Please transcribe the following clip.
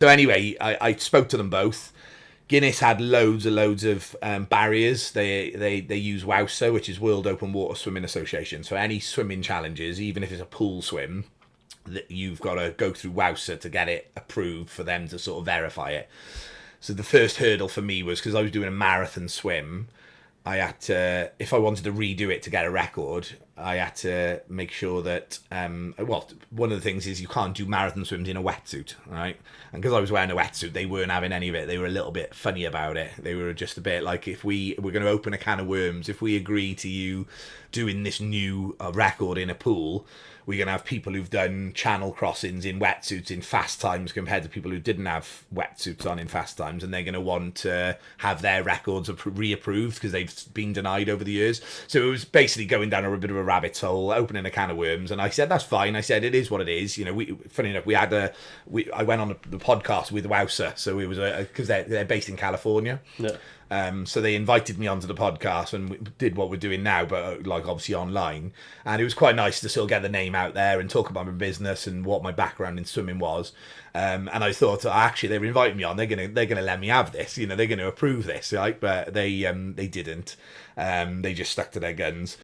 So anyway, I spoke to them both. Guinness had loads of barriers. They use WOWSA, which is World Open Water Swimming Association. So any swimming challenges, even if it's a pool swim, that you've got to go through WOWSA to get it approved for them to sort of verify it. So the first hurdle for me was because I was doing a marathon swim. I had to, if I wanted to redo it to get a record, I had to make sure that, one of the things is you can't do marathon swims in a wetsuit, right? And because I was wearing a wetsuit, they weren't having any of it. They were a little bit funny about it. They were just a bit like, if we're going to open a can of worms, if we agree to you doing this new record in a pool, we're going to have people who've done channel crossings in wetsuits in fast times compared to people who didn't have wetsuits on in fast times, and they're going to want to have their records reapproved because they've been denied over the years. So it was basically going down a bit of a rabbit hole, opening a can of worms, and I said, that's fine. I said, it is what it is. You know, funny enough, I went on the podcast with Wowser, so it was because they're based in California. Yeah. So they invited me onto the podcast and we did what we're doing now, but like obviously online. And it was quite nice to sort of get the name out there and talk about my business and what my background in swimming was. And I thought, actually, they were inviting me on. They're gonna let me have this. You know, they're gonna approve this, right? But they didn't. They just stuck to their guns.